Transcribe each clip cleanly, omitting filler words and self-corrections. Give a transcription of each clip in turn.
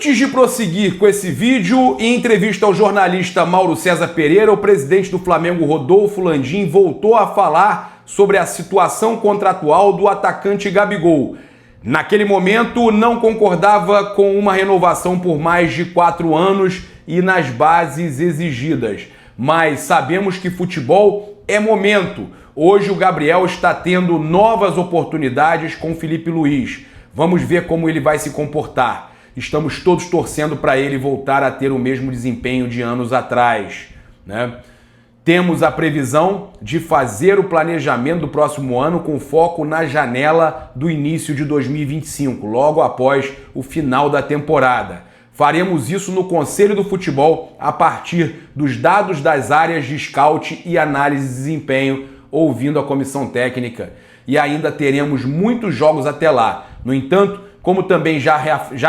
Antes de prosseguir com esse vídeo, em entrevista ao jornalista Mauro César Pereira, o presidente do Flamengo, Rodolfo Landim, voltou a falar sobre a situação contratual do atacante Gabigol. Naquele momento, não concordava com uma renovação por mais de 4 anos e nas bases exigidas. Mas sabemos que futebol é momento. Hoje o Gabriel está tendo novas oportunidades com Felipe Luiz. Vamos ver como ele vai se comportar. Estamos todos torcendo para ele voltar a ter o mesmo desempenho de anos atrás, né? Temos a previsão de fazer o planejamento do próximo ano com foco na janela do início de 2025, logo após o final da temporada. Faremos isso no Conselho do Futebol a partir dos dados das áreas de scout e análise de desempenho, ouvindo a comissão técnica. E ainda teremos muitos jogos até lá. No entanto, como também já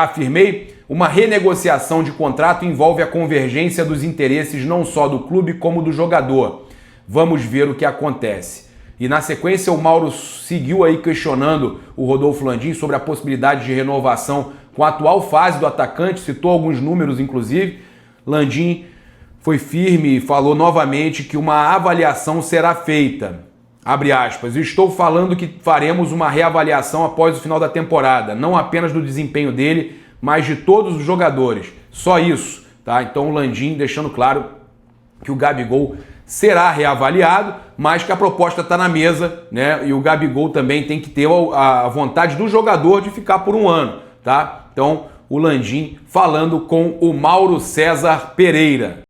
afirmei, uma renegociação de contrato envolve a convergência dos interesses não só do clube como do jogador. Vamos ver o que acontece. E na sequência o Mauro seguiu aí questionando o Rodolfo Landim sobre a possibilidade de renovação com a atual fase do atacante, citou alguns números inclusive. Landim foi firme e falou novamente que uma avaliação será feita. Abre aspas, estou falando que faremos uma reavaliação após o final da temporada, não apenas do desempenho dele, mas de todos os jogadores. Só isso, tá? Então o Landim deixando claro que o Gabigol será reavaliado, mas que a proposta está na mesa, né? E o Gabigol também tem que ter a vontade do jogador de ficar por um ano, tá? Então o Landim falando com o Mauro César Pereira.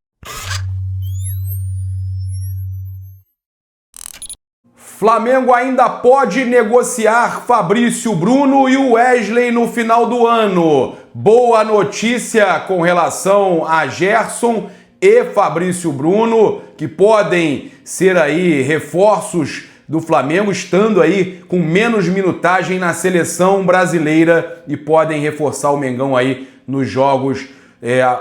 Flamengo ainda pode negociar Fabrício Bruno e o Wesley no final do ano. Boa notícia com relação a Gerson e Fabrício Bruno, que podem ser aí reforços do Flamengo, estando aí com menos minutagem na seleção brasileira e podem reforçar o Mengão aí nos jogos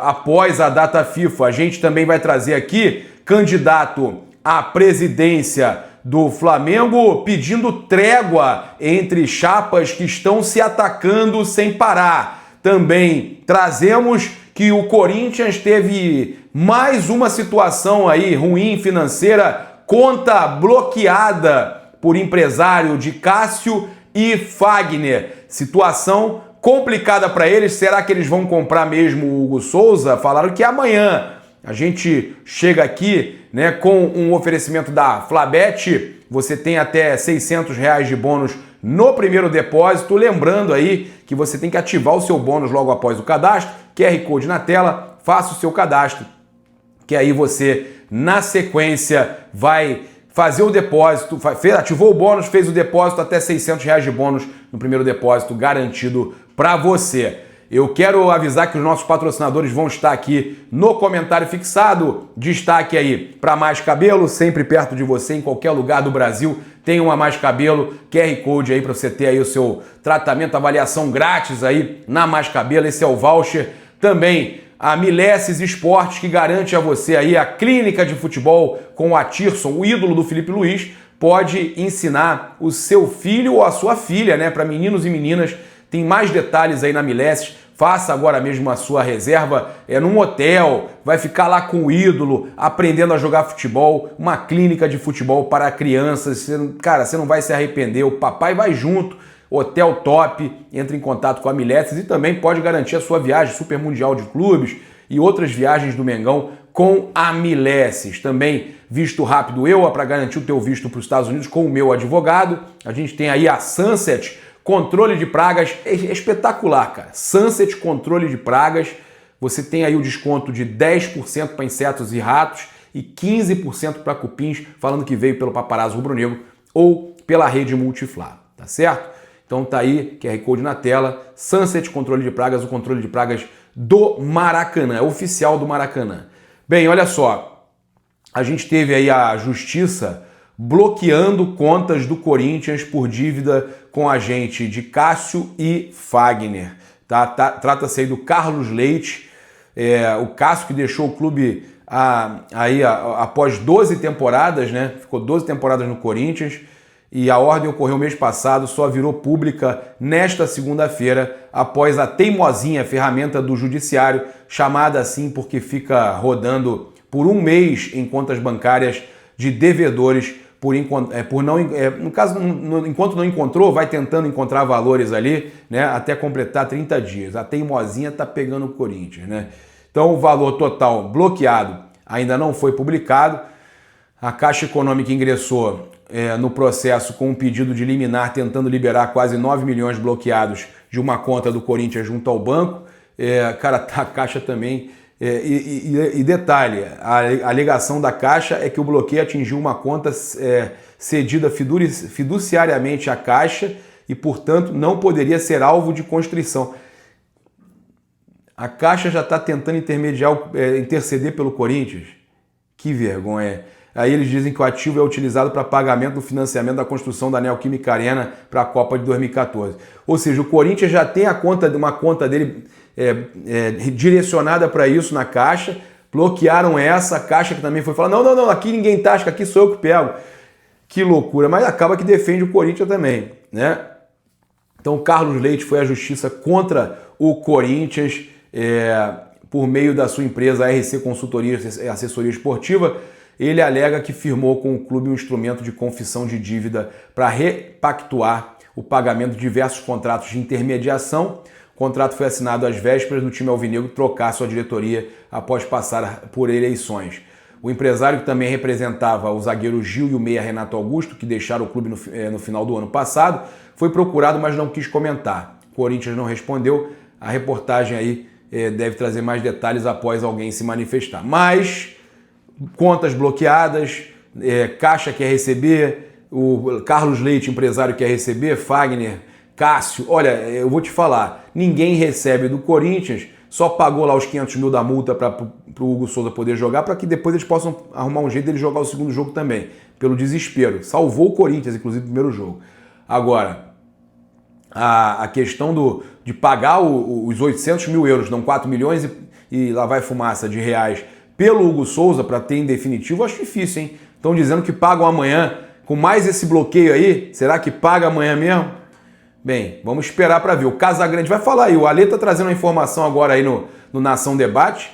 após a data FIFA. A gente também vai trazer aqui candidato à presidência do Flamengo pedindo trégua entre chapas que estão se atacando sem parar. Também trazemos que o Corinthians teve mais uma situação aí ruim financeira, conta bloqueada por empresário de Cássio e Fagner. Situação complicada para eles. Será que eles vão comprar mesmo o Hugo Souza? Falaram que amanhã. A gente chega aqui, né, com um oferecimento da Flabet, você tem até R$600 de bônus no primeiro depósito. Lembrando aí que você tem que ativar o seu bônus logo após o cadastro, QR Code na tela, faça o seu cadastro, que aí você, na sequência, vai fazer o depósito, ativou o bônus, fez o depósito, até R$600 de bônus no primeiro depósito garantido para você. Eu quero avisar que os nossos patrocinadores vão estar aqui no comentário fixado. Destaque aí para Mais Cabelo, sempre perto de você, em qualquer lugar do Brasil. Tem uma Mais Cabelo, QR Code aí para você ter aí o seu tratamento, avaliação grátis aí na Mais Cabelo. Esse é o voucher. Também a Mileses Esportes, que garante a você aí a clínica de futebol com o Atirson, o ídolo do Felipe Luiz. Pode ensinar o seu filho ou a sua filha, né, para meninos e meninas. Tem mais detalhes aí na Mileses. Faça agora mesmo a sua reserva num hotel, vai ficar lá com o ídolo, aprendendo a jogar futebol, uma clínica de futebol para crianças. Cara, você não vai se arrepender, o papai vai junto, hotel top, entre em contato com a Mileses e também pode garantir a sua viagem Super Mundial de Clubes e outras viagens do Mengão com a Mileses. Também visto rápido para garantir o teu visto para os Estados Unidos com o meu advogado. A gente tem aí a Sunset, controle de pragas, é espetacular, cara. Sunset Controle de Pragas, você tem aí o desconto de 10% para insetos e ratos e 15% para cupins, falando que veio pelo Paparazzo Rubro-Negro ou pela rede Multiflá, tá certo? Então tá aí, QR Code na tela, Sunset Controle de Pragas, o controle de pragas do Maracanã, é oficial do Maracanã. Bem, olha só, a gente teve aí a justiça bloqueando contas do Corinthians por dívida com a gente de Cássio e Fagner. Trata-se aí do Carlos Leite, o Cássio que deixou o clube após 12 temporadas, né? Ficou 12 temporadas no Corinthians e a ordem ocorreu mês passado, só virou pública nesta segunda-feira, após a teimosinha ferramenta do judiciário, chamada assim porque fica rodando por um mês em contas bancárias de devedores, no caso, enquanto não encontrou, vai tentando encontrar valores ali, né, até completar 30 dias. A teimosinha tá pegando o Corinthians, né? Então o valor total bloqueado ainda não foi publicado. A Caixa Econômica ingressou no processo com um pedido de liminar tentando liberar quase 9 milhões bloqueados de uma conta do Corinthians junto ao banco. Cara, a Caixa também... E detalhe, a alegação da Caixa é que o bloqueio atingiu uma conta cedida fiduciariamente à Caixa e, portanto, não poderia ser alvo de constrição. A Caixa já está tentando interceder pelo Corinthians? Que vergonha! Aí eles dizem que o ativo é utilizado para pagamento do financiamento da construção da Neoquímica Arena para a Copa de 2014. Ou seja, o Corinthians já tem uma conta dele direcionada para isso na Caixa, bloquearam essa, a Caixa que também foi falar, não, aqui ninguém tasca, aqui sou eu que pego. Que loucura, mas acaba que defende o Corinthians também, né? Então o Carlos Leite foi à justiça contra o Corinthians por meio da sua empresa RC Consultoria e Assessoria Esportiva. Ele alega que firmou com o clube um instrumento de confissão de dívida para repactuar o pagamento de diversos contratos de intermediação. O contrato foi assinado às vésperas do time alvinegro trocar sua diretoria após passar por eleições. O empresário, que também representava o zagueiro Gil e o meia Renato Augusto, que deixaram o clube no final do ano passado, foi procurado, mas não quis comentar. O Corinthians não respondeu. A reportagem aí deve trazer mais detalhes após alguém se manifestar. Mas contas bloqueadas, Caixa quer receber, o Carlos Leite, empresário, quer receber, Fagner, Cássio, olha, eu vou te falar, ninguém recebe do Corinthians, só pagou lá os 500 mil da multa para o Hugo Souza poder jogar, para que depois eles possam arrumar um jeito dele jogar o segundo jogo também, pelo desespero. Salvou o Corinthians, inclusive, no primeiro jogo. Agora, a questão de pagar os 800 mil euros, dão 4 milhões e lá vai fumaça de reais, pelo Hugo Souza, para ter em definitivo, acho difícil, hein? Estão dizendo que pagam amanhã, com mais esse bloqueio aí, será que paga amanhã mesmo? Bem, vamos esperar para ver. O Casagrande vai falar aí, o Alê tá trazendo uma informação agora aí no Nação Debate.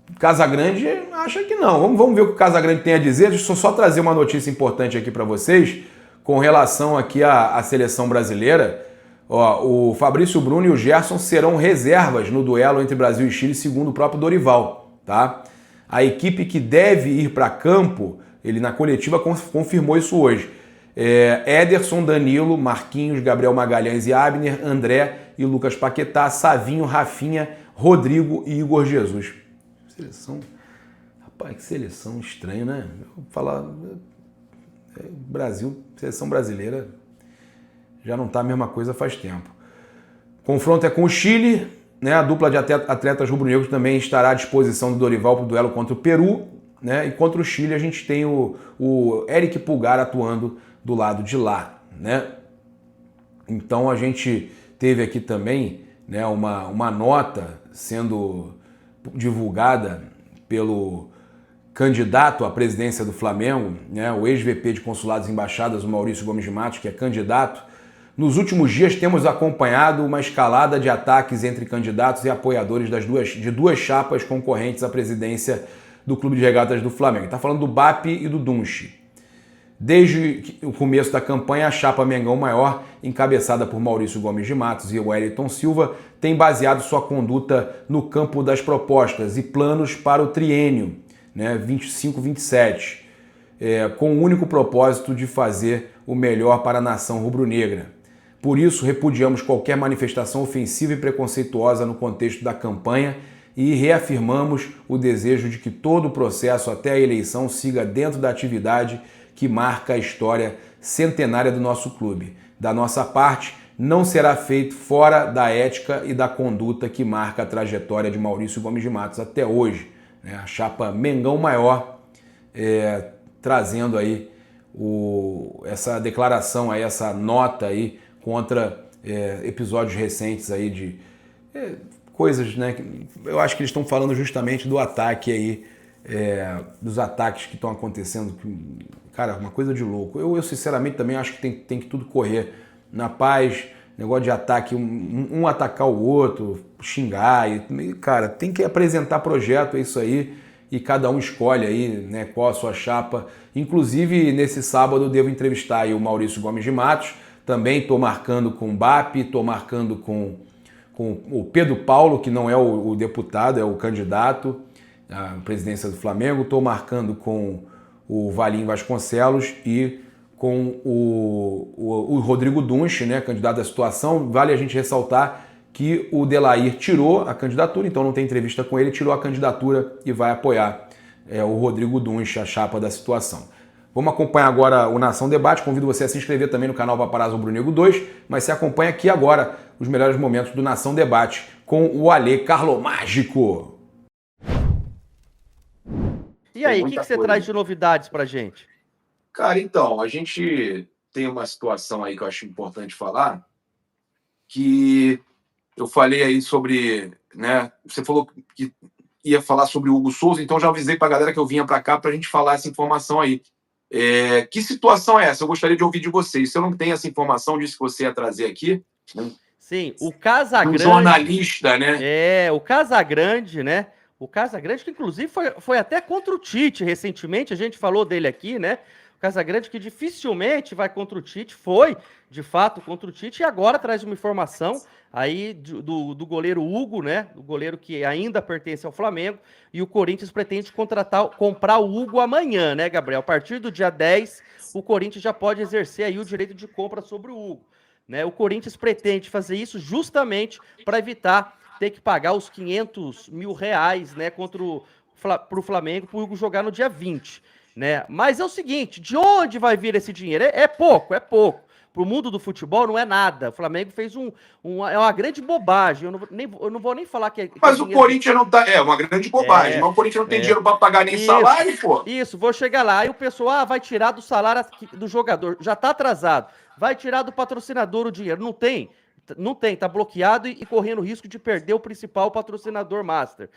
O Casagrande acha que não. Vamos ver o que o Casagrande tem a dizer. Deixa eu só trazer uma notícia importante aqui para vocês, com relação aqui à seleção brasileira. Ó, o Fabrício Bruno e o Gerson serão reservas no duelo entre Brasil e Chile, segundo o próprio Dorival, tá? A equipe que deve ir para campo, ele na coletiva confirmou isso hoje. Ederson, Danilo, Marquinhos, Gabriel Magalhães e Abner, André e Lucas Paquetá, Savinho, Rafinha, Rodrigo e Igor Jesus. Seleção... Rapaz, que seleção estranha, né? Eu vou falar... Brasil, seleção brasileira, já não tá a mesma coisa faz tempo. Confronto é com o Chile, né? A dupla de atletas rubro-negros também estará à disposição do Dorival para o duelo contra o Peru, né? E contra o Chile a gente tem o Eric Pulgar atuando do lado de lá, né? Então a gente teve aqui também, né, uma nota sendo divulgada pelo candidato à presidência do Flamengo, né, o ex-VP de Consulados e Embaixadas, o Maurício Gomes de Matos, que é candidato. Nos últimos dias temos acompanhado uma escalada de ataques entre candidatos e apoiadores de duas chapas concorrentes à presidência do Clube de Regatas do Flamengo. Está falando do BAP e do Dunche. Desde o começo da campanha, a chapa Mengão Maior, encabeçada por Maurício Gomes de Matos e Wellington Silva, tem baseado sua conduta no campo das propostas e planos para o triênio, né, 25-27, com o único propósito de fazer o melhor para a nação rubro-negra. Por isso, repudiamos qualquer manifestação ofensiva e preconceituosa no contexto da campanha e reafirmamos o desejo de que todo o processo até a eleição siga dentro da atividade que marca a história centenária do nosso clube. Da nossa parte, não será feito fora da ética e da conduta que marca a trajetória de Maurício Gomes de Matos até hoje. A chapa Mengão Maior trazendo aí essa declaração, aí, essa nota aí contra episódios recentes aí de coisas, né? Eu acho que eles estão falando justamente do ataque aí dos ataques que estão acontecendo. Cara, uma coisa de louco. Eu sinceramente também acho que tem que tudo correr na paz, negócio de ataque, um atacar o outro, xingar. Cara, tem que apresentar projeto, é isso aí, e cada um escolhe aí, né, qual a sua chapa. Inclusive, nesse sábado eu devo entrevistar aí o Maurício Gomes de Matos, também estou marcando com o BAP, estou marcando com o Pedro Paulo, que não é o deputado, é o candidato à presidência do Flamengo, estou marcando com o Valim Vasconcelos e com o Rodrigo Dunche, né, candidato à situação. Vale a gente ressaltar que o Delair tirou a candidatura, então não tem entrevista com ele, tirou a candidatura e vai apoiar o Rodrigo Dunche, a chapa da situação. Vamos acompanhar agora o Nação Debate. Convido você a se inscrever também no canal Paparazzo Rubro Negro 2, mas você acompanha aqui agora os melhores momentos do Nação Debate com o Alê Carlomágico. E aí, o que você traz de novidades pra gente? Cara, então, a gente tem uma situação aí que eu acho importante falar, que eu falei aí sobre, né, você falou que ia falar sobre o Hugo Souza, então já avisei pra galera que eu vinha pra cá pra gente falar essa informação aí. Que situação é essa? Eu gostaria de ouvir de vocês. Se eu não tenho essa informação, disse que você ia trazer aqui. Sim, o Casagrande... Um jornalista, né? O Casagrande, né? O Casagrande, que inclusive foi até contra o Tite recentemente, a gente falou dele aqui, né? O Casagrande que dificilmente vai contra o Tite, foi de fato contra o Tite, e agora traz uma informação aí do goleiro Hugo, né? O goleiro que ainda pertence ao Flamengo, e o Corinthians pretende comprar o Hugo amanhã, né, Gabriel? A partir do dia 10, o Corinthians já pode exercer aí o direito de compra sobre o Hugo, né? O Corinthians pretende fazer isso justamente para evitar ter que pagar os 500 mil reais, né, pro Flamengo, pro Hugo jogar no dia 20, né? Mas é o seguinte, de onde vai vir esse dinheiro? É pouco. Pro mundo do futebol não é nada. O Flamengo fez é uma grande bobagem. Eu não vou nem falar que mas o Corinthians não tá... É uma grande bobagem, mas o Corinthians não tem dinheiro para pagar nem salário, pô. Isso, vou chegar lá. Aí o pessoal vai tirar do salário do jogador. Já tá atrasado. Vai tirar do patrocinador o dinheiro. Não tem, tá bloqueado e correndo o risco de perder o principal patrocinador master.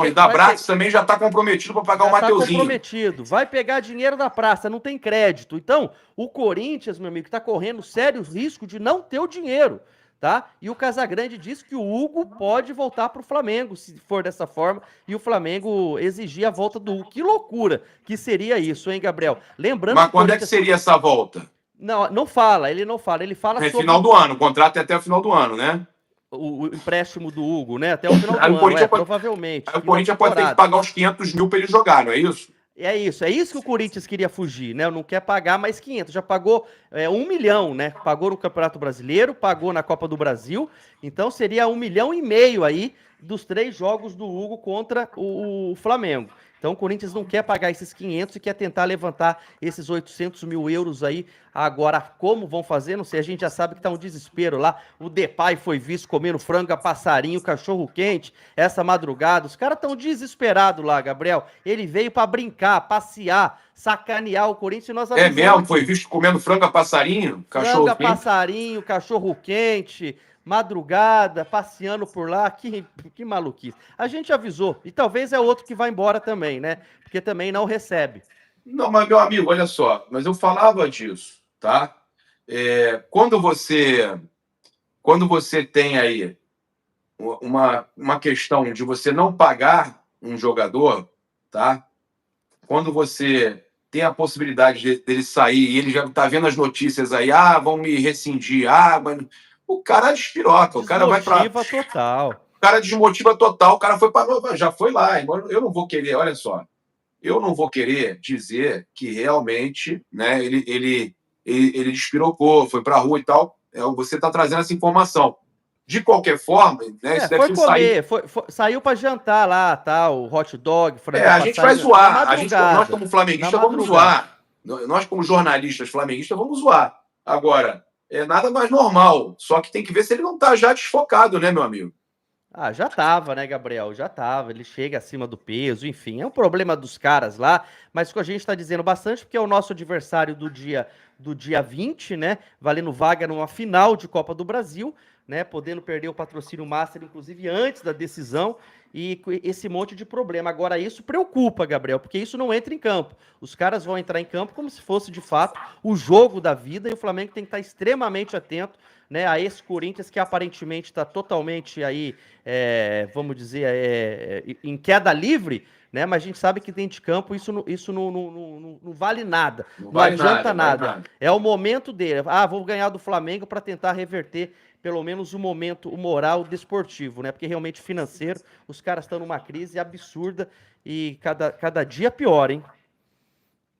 E da Bratz também já tá comprometido para pagar o Mateuzinho. Tá comprometido, vai pegar dinheiro da praça, não tem crédito. Então, o Corinthians, meu amigo, tá correndo sério risco de não ter o dinheiro, tá? E o Casagrande disse que o Hugo pode voltar pro Flamengo, se for dessa forma, e o Flamengo exigir a volta do Hugo. Que loucura que seria isso, hein, Gabriel? Lembrando. Mas quando é que seria essa volta? Não fala, ele não fala. Ele fala sobre... final do ano, o contrato é até o final do ano, né? O empréstimo do Hugo, né? Até o final do ano, provavelmente. Aí o Corinthians pode ter que pagar os 500 mil para ele jogar, não é isso? É isso que o Corinthians queria fugir, né? Não quer pagar mais 500, já pagou 1 milhão, né? Pagou no Campeonato Brasileiro, pagou na Copa do Brasil, então seria 1,5 milhão aí dos 3 jogos do Hugo contra o Flamengo. Então o Corinthians não quer pagar esses 500 e quer tentar levantar esses 800 mil euros aí. Agora, como vão fazer? Não sei, a gente já sabe que tá um desespero lá. O Depay foi visto comendo frango a passarinho, cachorro quente, essa madrugada. Os caras tão desesperados lá, Gabriel. Ele veio para brincar, passear, sacanear o Corinthians e nós avisamos. É mesmo? Foi visto comendo frango a passarinho, cachorro quente? Frango a passarinho, cachorro quente, madrugada, passeando por lá, que maluquice. A gente avisou, e talvez é outro que vai embora também, né? Porque também não recebe. Não, mas meu amigo, olha só, mas eu falava disso, tá? Quando você tem aí uma questão de você não pagar um jogador, tá? Quando você tem a possibilidade dele sair e ele já tá vendo as notícias aí, vão me rescindir, mas... O cara despiroca, o cara vai para... Desmotiva total. O cara desmotiva total, o cara já foi lá. Eu não vou querer, olha só, eu não vou querer dizer que realmente, né, ele despirocou, foi para a rua e tal. Você está trazendo essa informação. De qualquer forma, né, isso deve comer, saiu para jantar lá, tá, o hot dog. A gente vai zoar. Nós como flamenguistas vamos zoar. Nós como jornalistas flamenguistas vamos zoar. Agora... É nada mais normal, só que tem que ver se ele não tá já desfocado, né, meu amigo? Já tava, né, Gabriel? Já tava, ele chega acima do peso, enfim, é um problema dos caras lá, mas o que a gente tá dizendo bastante, porque é o nosso adversário do dia 20, né, valendo vaga numa final de Copa do Brasil, né, podendo perder o patrocínio Master, inclusive antes da decisão, e esse monte de problema. Agora, isso preocupa, Gabriel, porque isso não entra em campo. Os caras vão entrar em campo como se fosse, de fato, o jogo da vida, e o Flamengo tem que estar extremamente atento, né, a esse Corinthians que aparentemente está totalmente aí, vamos dizer, em queda livre, né? Mas a gente sabe que dentro de campo isso não vale nada, não adianta nada. É o momento dele. Ah, vou ganhar do Flamengo para tentar reverter pelo menos o momento, o moral desportivo, né? Porque realmente financeiro, os caras estão numa crise absurda e cada dia pior, hein?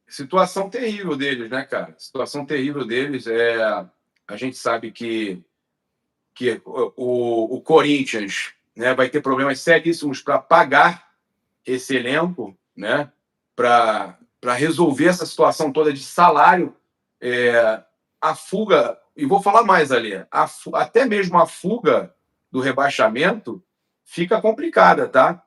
Situação terrível deles, né, cara? Situação terrível deles. A gente sabe que o Corinthians, né, vai ter problemas seríssimos para pagar esse elenco, né, para resolver essa situação toda de salário, a fuga, e vou falar mais ali, até mesmo a fuga do rebaixamento fica complicada, tá?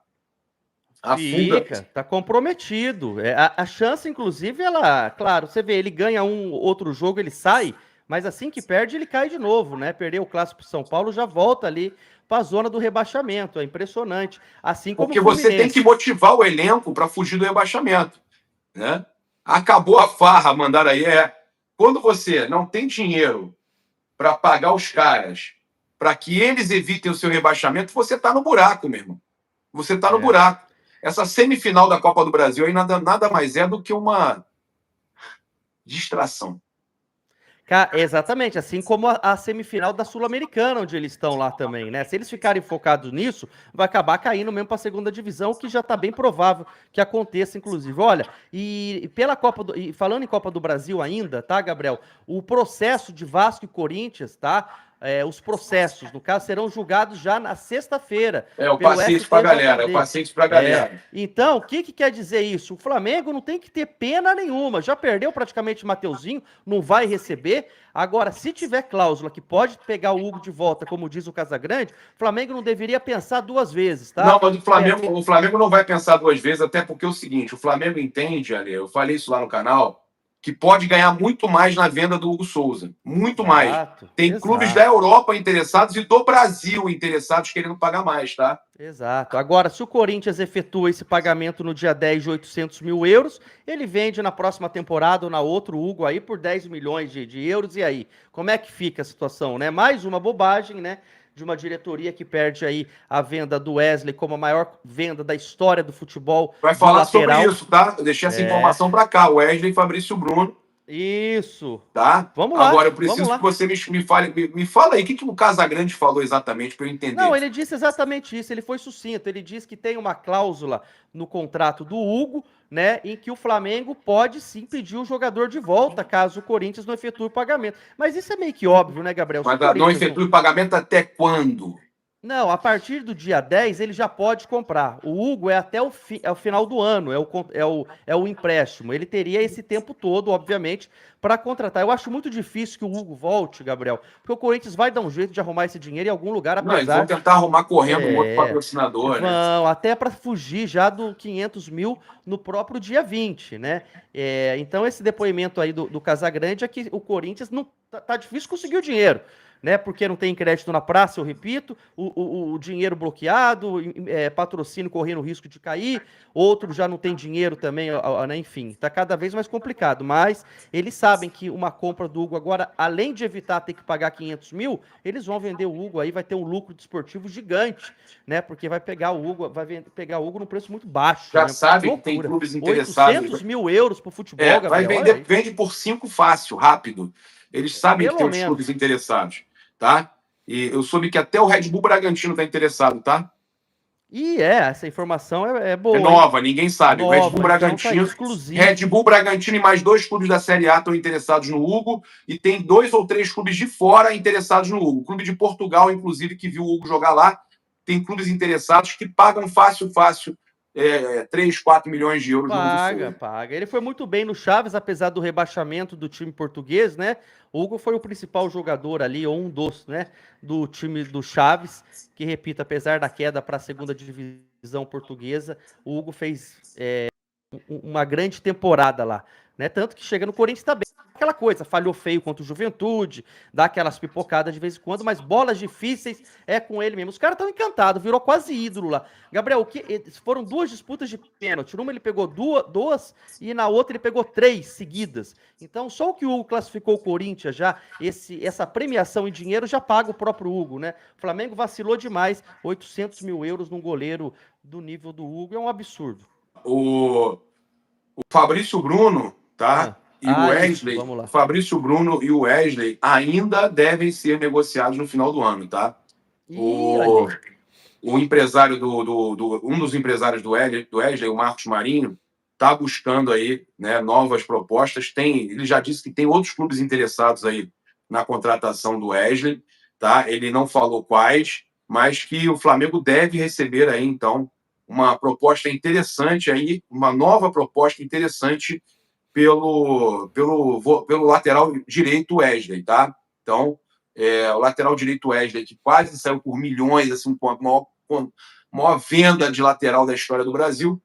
Fica, tá comprometido. A chance, inclusive, ela, claro, você vê, ele ganha um outro jogo, ele sai, mas assim que perde, ele cai de novo, né? Perdeu o clássico pro São Paulo, já volta ali para a zona do rebaixamento. É impressionante. Assim como porque você tem que motivar o elenco para fugir do rebaixamento, né? Acabou a farra, mandaram aí. Quando você não tem dinheiro para pagar os caras, para que eles evitem o seu rebaixamento, você está no buraco, meu irmão. Você está no buraco. Essa semifinal da Copa do Brasil aí nada mais é do que uma distração. Exatamente, assim como a semifinal da Sul-Americana, onde eles estão lá também, né? Se eles ficarem focados nisso, vai acabar caindo mesmo para a segunda divisão, que já está bem provável que aconteça, inclusive. Olha, e pela e falando em Copa do Brasil ainda, tá, Gabriel? O processo de Vasco e Corinthians, tá? Os processos, no caso, serão julgados já na sexta-feira. Eu passei isso para a galera, Então, o que quer dizer isso? O Flamengo não tem que ter pena nenhuma, já perdeu praticamente o Mateuzinho, não vai receber. Agora, se tiver cláusula que pode pegar o Hugo de volta, como diz o Casagrande, o Flamengo não deveria pensar duas vezes, tá? Não, mas o Flamengo não vai pensar duas vezes, até porque é o seguinte, o Flamengo entende, Ale, eu falei isso lá no canal, que pode ganhar muito mais na venda do Hugo Souza. Muito mais. Tem clubes da Europa interessados e do Brasil interessados querendo pagar mais, tá? Exato. Agora, se o Corinthians efetua esse pagamento no dia 10 de 800 mil euros, ele vende na próxima temporada ou na outra o Hugo aí por 10 milhões de euros. E aí? Como é que fica a situação, né? Mais uma bobagem, né? De uma diretoria que perde aí a venda do Wesley como a maior venda da história do futebol. Vai falar sobre isso, tá? Eu deixei essa informação para cá. Wesley e Fabrício Bruno. Isso. Tá? Vamos lá. Agora eu preciso que você me fale aí o que o Casagrande falou exatamente para eu entender. Não, ele disse exatamente isso. Ele foi sucinto. Ele disse que tem uma cláusula no contrato do Hugo, né, em que o Flamengo pode sim pedir o jogador de volta, caso o Corinthians não efetue o pagamento. Mas isso é meio que óbvio, né, Gabriel? Mas não efetue o pagamento até quando? Não, a partir do dia 10 ele já pode comprar. O Hugo é até o final do ano, é o empréstimo. Ele teria esse tempo todo, obviamente, para contratar. Eu acho muito difícil que o Hugo volte, Gabriel, porque o Corinthians vai dar um jeito de arrumar esse dinheiro em algum lugar, apesar... Não, eles vão tentar arrumar correndo um outro patrocinador, né? Até para fugir já do 500 mil no próprio dia 20, né? Então esse depoimento aí do Casagrande é que o Corinthians não tá difícil conseguir o dinheiro, né? Porque não tem crédito na praça, eu repito, o dinheiro bloqueado, patrocínio correndo risco de cair, outro já não tem dinheiro também, né? Enfim, tá cada vez mais complicado, mas eles sabem que uma compra do Hugo agora, além de evitar ter que pagar 500 mil, eles vão vender o Hugo aí, vai ter um lucro desportivo gigante, né? Porque vai pegar o Hugo num preço muito baixo. Já né? sabe que tem clubes interessados. 800 mil euros pro futebol, Gabriel. Vende por 5 fácil, rápido. Eles sabem que tem os clubes interessados. Tá? E eu soube que até o Red Bull Bragantino está interessado, tá? Essa informação é boa. É nova, ninguém sabe. Nova, Red Bull Bragantino, Red Bull Bragantino e mais 2 clubes da Série A estão interessados no Hugo e tem 2 ou 3 clubes de fora interessados no Hugo. O clube de Portugal, inclusive, que viu o Hugo jogar lá, tem clubes interessados que pagam fácil 3, 4 milhões de euros. Paga. Ele foi muito bem no Chaves, apesar do rebaixamento do time português, né? O Hugo foi o principal jogador ali, ou um dos, né? Do time do Chaves, que, repito, apesar da queda para a segunda divisão portuguesa, o Hugo fez uma grande temporada lá, né? Tanto que chega no Corinthians tá bem. aquela coisa, falhou feio contra o Juventude, dá aquelas pipocadas de vez em quando, mas bolas difíceis é com ele mesmo. Os caras estão encantados, virou quase ídolo lá. Gabriel, foram 2 disputas de pênalti. Numa ele pegou duas e na outra ele pegou 3 seguidas. Então, só o que o Hugo classificou o Corinthians já, essa premiação em dinheiro já paga o próprio Hugo, né? O Flamengo vacilou demais, 800 mil euros num goleiro do nível do Hugo, é um absurdo. O Fabrício Bruno, tá? E o Wesley, vamos lá. Fabrício Bruno e o Wesley ainda devem ser negociados no final do ano, tá? O empresário um dos empresários do Wesley, o Marcos Marinho, tá buscando aí, né, novas propostas. Ele já disse que tem outros clubes interessados aí na contratação do Wesley, tá? Ele não falou quais, mas que o Flamengo deve receber aí, então, uma proposta interessante aí, uma nova proposta interessante pelo lateral direito Wesley, tá? Então, o lateral direito Wesley, que quase saiu por milhões, assim, com a maior venda de lateral da história do Brasil,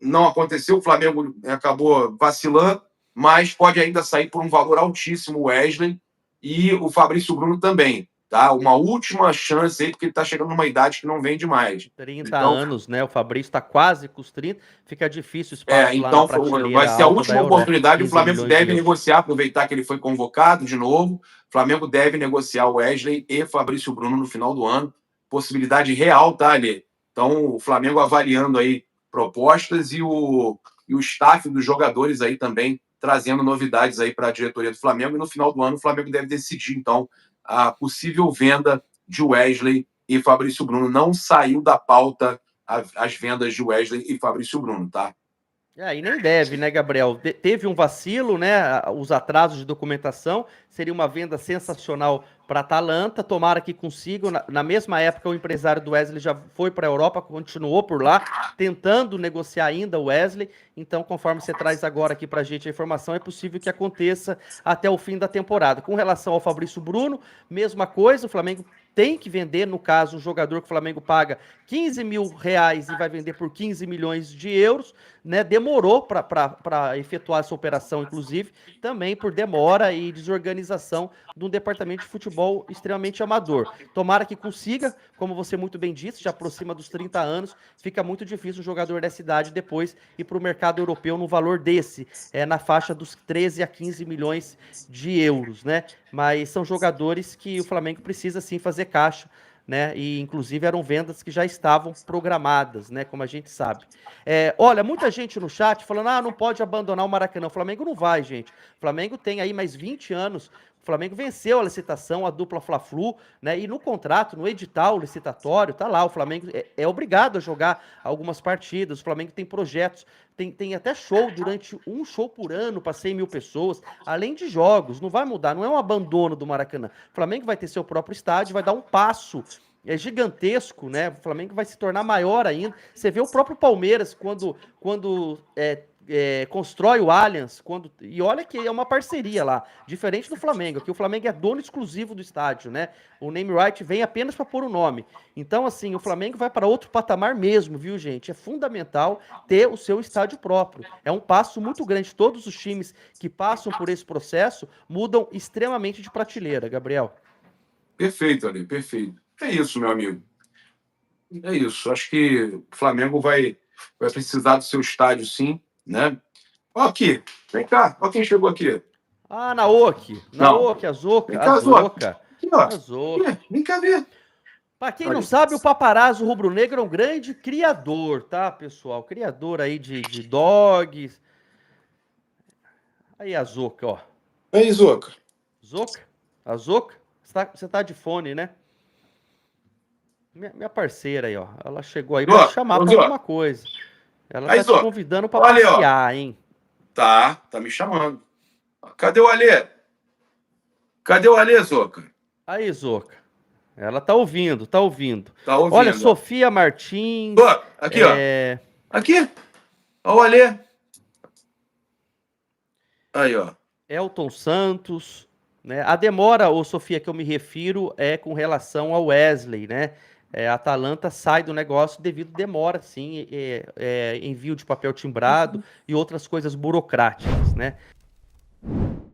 não aconteceu, o Flamengo acabou vacilando, mas pode ainda sair por um valor altíssimo o Wesley e o Fabrício Bruno também. Tá? Uma última chance aí, porque ele está chegando numa idade que não vende mais. 30 anos, né? O Fabrício está quase com os 30, fica difícil espaço então, lá na prateleira. Vai ser a última oportunidade, o Flamengo deve de negociar, aproveitar que ele foi convocado de novo. O Flamengo deve negociar o Wesley e Fabrício Bruno no final do ano. Possibilidade real, tá, Alê? Então, o Flamengo avaliando aí propostas e o staff dos jogadores aí também trazendo novidades aí para a diretoria do Flamengo. E no final do ano, o Flamengo deve decidir, então, a possível venda de Wesley e Fabrício Bruno. Não saiu da pauta as vendas de Wesley e Fabrício Bruno, tá? E nem deve, né, Gabriel? Teve um vacilo, né? Os atrasos de documentação. Seria uma venda sensacional para a Atalanta. Tomara que consigam. Na mesma época, o empresário do Wesley já foi para a Europa, continuou por lá, tentando negociar ainda o Wesley. Então, conforme você traz agora aqui para a gente a informação, é possível que aconteça até o fim da temporada. Com relação ao Fabrício Bruno, mesma coisa, o Flamengo tem que vender, no caso, um jogador que o Flamengo paga 15 mil reais e vai vender por 15 milhões de euros, né? Demorou para efetuar essa operação, inclusive, também por demora e desorganização de um departamento de futebol extremamente amador. Tomara que consiga, como você muito bem disse, já aproxima dos 30 anos, fica muito difícil um jogador dessa idade depois ir para o mercado europeu no valor desse, na faixa dos 13 a 15 milhões de euros, né? Mas são jogadores que o Flamengo precisa sim fazer caixa, né? E inclusive eram vendas que já estavam programadas, né? Como a gente sabe. Olha, muita gente no chat falando, não pode abandonar o Maracanã. O Flamengo não vai, gente. O Flamengo tem aí mais 20 anos. O Flamengo venceu a licitação, a dupla Fla-Flu, né? E no contrato, no edital licitatório, tá lá. O Flamengo é obrigado a jogar algumas partidas. O Flamengo tem projetos, tem até show durante um show por ano para 100 mil pessoas, além de jogos. Não vai mudar, não é um abandono do Maracanã. O Flamengo vai ter seu próprio estádio, vai dar um passo gigantesco, né? O Flamengo vai se tornar maior ainda. Você vê o próprio Palmeiras quando constrói o Allianz, e olha que é uma parceria lá, diferente do Flamengo, que o Flamengo é dono exclusivo do estádio, né? O name right vem apenas para pôr o nome. Então, assim, o Flamengo vai para outro patamar mesmo, viu, gente? É fundamental ter o seu estádio próprio. É um passo muito grande. Todos os times que passam por esse processo mudam extremamente de prateleira, Gabriel. Perfeito, Ali, perfeito. É isso, meu amigo. É isso. Acho que o Flamengo vai precisar do seu estádio, sim, né? Ó aqui, vem cá. Ó quem chegou aqui. Naoki, a Zoca. A Zoca. Aqui, ó. A Zoca. Aqui, vem cá ver. Para quem não sabe, o Paparazzo Rubro-Negro é um grande criador, tá, pessoal? Criador aí de dogs. Aí a Zoca, ó. Aí, Zoca. Zoca? A Zoca? Você tá de fone, né? Minha parceira aí, ó. Ela chegou aí para chamar para alguma coisa. Ela tá te convidando para passear, hein? Tá me chamando. Cadê o Alê? Cadê o Alê, Zoca? Aí, Zoca. Ela tá ouvindo. Tá ouvindo. Olha, Sofia Martins. Aqui, ó. Aqui. Ó o Alê. Aí, ó. Elton Santos. Né? A demora, Sofia, que eu me refiro é com relação ao Wesley, né? A Atalanta sai do negócio devido demora, sim, envio de papel timbrado e outras coisas burocráticas, né? Tchau.